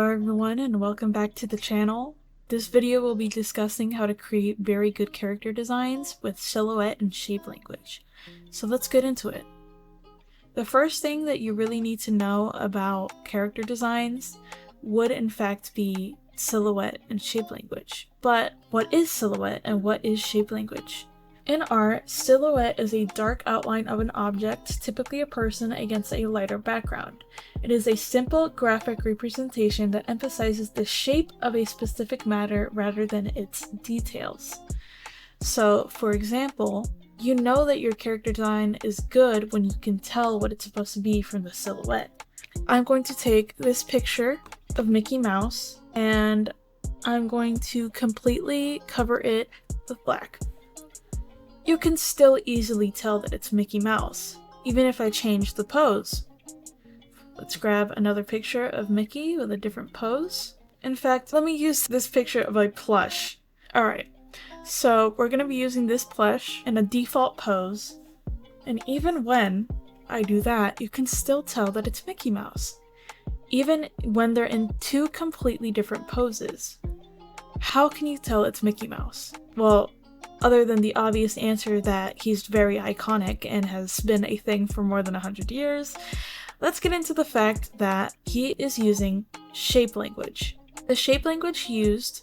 Hello everyone and welcome back to the channel. This video will be discussing how to create very good character designs with silhouette and shape language. So let's get into it. The first thing that you really need to know about character designs would in fact be silhouette and shape language. But what is silhouette and what is shape language? In art, silhouette is a dark outline of an object, typically a person, against a lighter background. It is a simple graphic representation that emphasizes the shape of a specific matter rather than its details. So, for example, you know that your character design is good when you can tell what it's supposed to be from the silhouette. I'm going to take this picture of Mickey Mouse and I'm going to completely cover it with black. You can still easily tell that it's Mickey Mouse, even if I change the pose. Let's grab another picture of Mickey with a different pose. In fact, let me use this picture of a plush. Alright, so we're going to be using this plush in a default pose, and even when I do that, you can still tell that it's Mickey Mouse, even when they're in two completely different poses. How can you tell it's Mickey Mouse? Well, other than the obvious answer that he's very iconic and has been a thing for more than 100 years, let's get into the fact that he is using shape language. The shape language used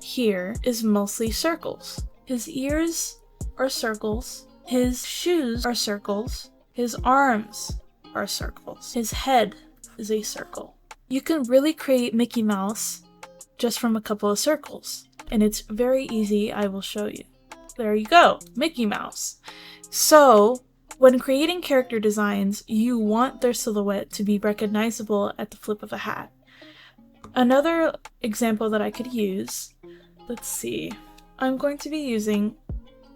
here is mostly circles. His ears are circles, his shoes are circles, his arms are circles, his head is a circle. You can really create Mickey Mouse just from a couple of circles, and it's very easy. I will show you. There you go, Mickey Mouse. So, when creating character designs, you want their silhouette to be recognizable at the flip of a hat. Another example that I could use, let's see, I'm going to be using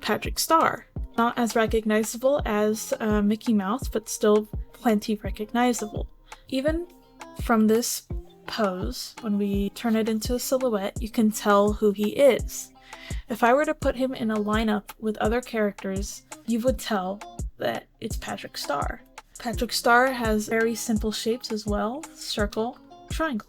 Patrick Star. Not as recognizable as Mickey Mouse, but still plenty recognizable. Even from this pose, when we turn it into a silhouette, you can tell who he is. If I were to put him in a lineup with other characters, you would tell that it's Patrick Star. Patrick Star has very simple shapes as well: circle, triangle.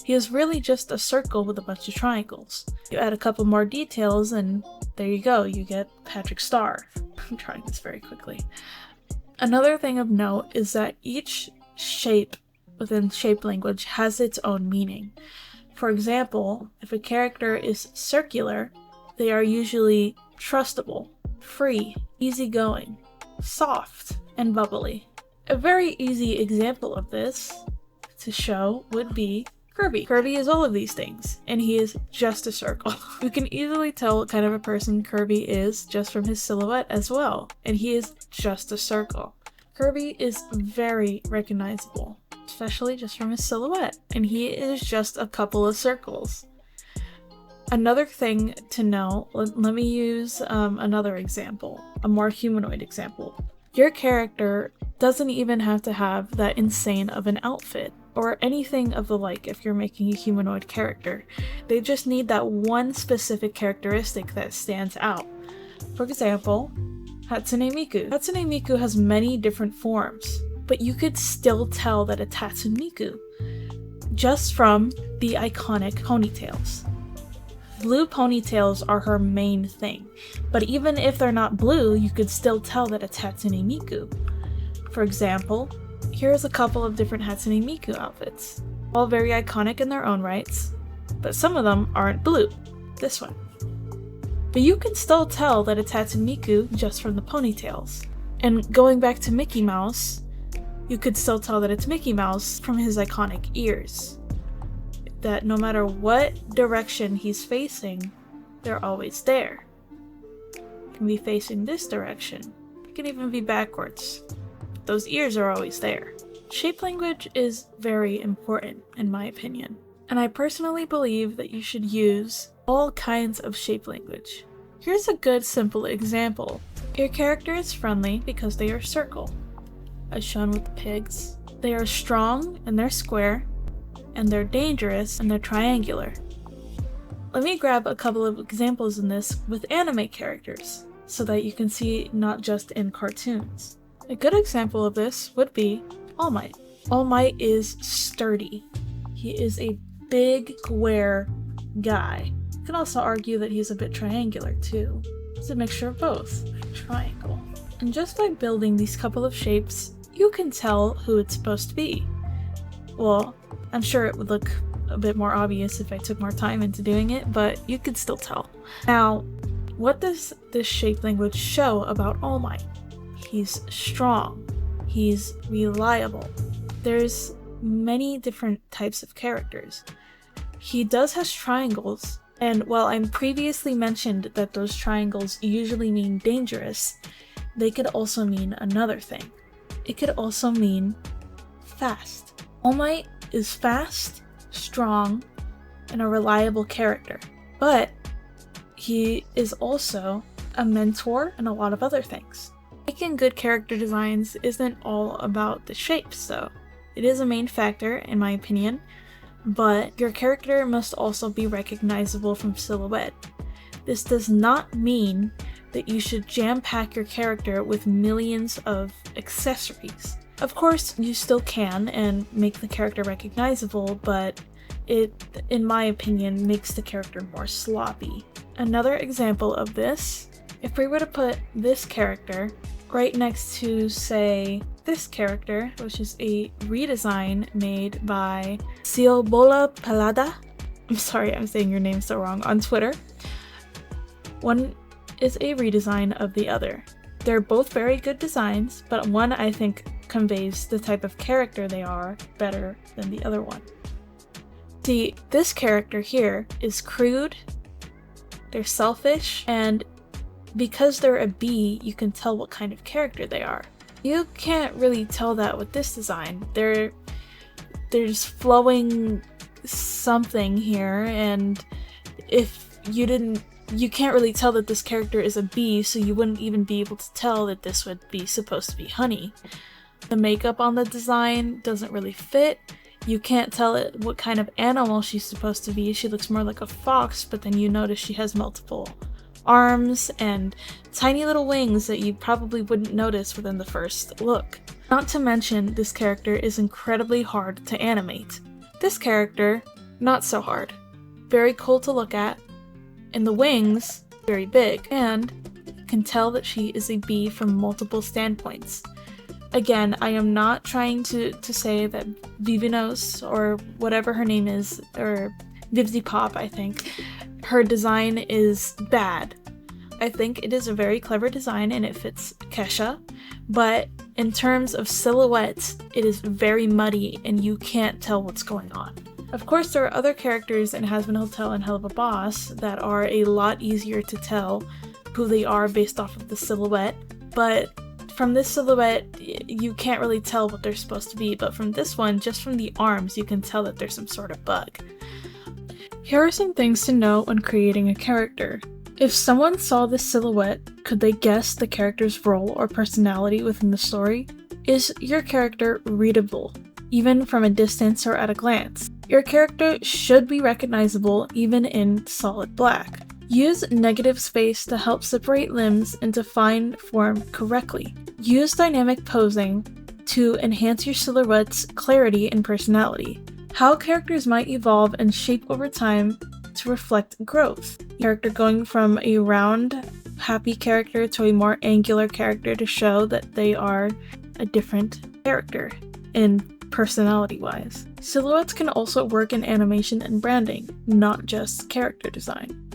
He is really just a circle with a bunch of triangles. You add a couple more details and there you go, you get Patrick Star. I'm trying this very quickly. Another thing of note is that each shape within shape language has its own meaning. For example, if a character is circular, they are usually trustable, free, easygoing, soft, and bubbly. A very easy example of this to show would be Kirby. Kirby is all of these things, and he is just a circle. You can easily tell what kind of a person Kirby is just from his silhouette as well, and he is just a circle. Kirby is very recognizable, especially just from his silhouette, and he is just a couple of circles. Another thing to know, let me use another example, a more humanoid example. Your character doesn't even have to have that insane of an outfit or anything of the like if you're making a humanoid character. They just need that one specific characteristic that stands out. For example, Hatsune Miku. Hatsune Miku has many different forms, but you could still tell that it's Hatsune Miku just from the iconic ponytails. Blue ponytails are her main thing, but even if they're not blue, you could still tell that it's Hatsune Miku. For example, here's a couple of different Hatsune Miku outfits, all very iconic in their own rights, but some of them aren't blue. This one. But you can still tell that it's Hatsune Miku just from the ponytails. And going back to Mickey Mouse, you could still tell that it's Mickey Mouse from his iconic ears. That no matter what direction he's facing, they're always there. It can be facing this direction. It can even be backwards. Those ears are always there. Shape language is very important, in my opinion. And I personally believe that you should use all kinds of shape language. Here's a good simple example. Your character is friendly because they are circle, as shown with the pigs. They are strong and they're square, and they're dangerous and they're triangular. Let me grab a couple of examples in this with anime characters so that you can see not just in cartoons. A good example of this would be All Might. All Might is sturdy. He is a big, square guy. You can also argue that he's a bit triangular too. It's a mixture of both. Triangle. And just by building these couple of shapes, you can tell who it's supposed to be. Well, I'm sure it would look a bit more obvious if I took more time into doing it, but you could still tell. Now, what does this shape language show about All Might? He's strong. He's reliable. There's many different types of characters. He does have triangles, and while I previously mentioned that those triangles usually mean dangerous, they could also mean another thing. It could also mean fast. All Might is fast, strong, and a reliable character, but he is also a mentor and a lot of other things. Making good character designs isn't all about the shapes, though. It is a main factor, in my opinion, but your character must also be recognizable from silhouette. This does not mean that you should jam-pack your character with millions of accessories. Of course, you still can and make the character recognizable, but it, in my opinion, makes the character more sloppy. Another example of this, if we were to put this character right next to, say, this character, which is a redesign made by Ciolbola Palada. I'm sorry, I'm saying your name so wrong, on Twitter. One is a redesign of the other. They're both very good designs, but one I think conveys the type of character they are better than the other one. See, this character here is crude, they're selfish, and because they're a bee, you can tell what kind of character they are. You can't really tell that with this design. There's flowing something here, and if you can't really tell that this character is a bee, so you wouldn't even be able to tell that this would be supposed to be honey. The makeup on the design doesn't really fit. You can't tell what kind of animal she's supposed to be. She looks more like a fox, but then you notice she has multiple arms and tiny little wings that you probably wouldn't notice within the first look. Not to mention, this character is incredibly hard to animate. This character, not so hard. Very cool to look at, and the wings, very big, and you can tell that she is a bee from multiple standpoints. Again, I am not trying to say that Vivinos, or whatever her name is, or Vivzipop, I think, her design is bad. I think it is a very clever design and it fits Kesha, but in terms of silhouette, it is very muddy and you can't tell what's going on. Of course, there are other characters in Hazbin Hotel and Helluva Boss that are a lot easier to tell who they are based off of the silhouette, but from this silhouette, you can't really tell what they're supposed to be, but from this one, just from the arms, you can tell that there's some sort of bug. Here are some things to know when creating a character. If someone saw this silhouette, could they guess the character's role or personality within the story? Is your character readable, even from a distance or at a glance? Your character should be recognizable even in solid black. Use negative space to help separate limbs and define form correctly. Use dynamic posing to enhance your silhouette's clarity and personality. How characters might evolve and shape over time to reflect growth. Character going from a round, happy character to a more angular character to show that they are a different character in personality-wise. Silhouettes can also work in animation and branding, not just character design.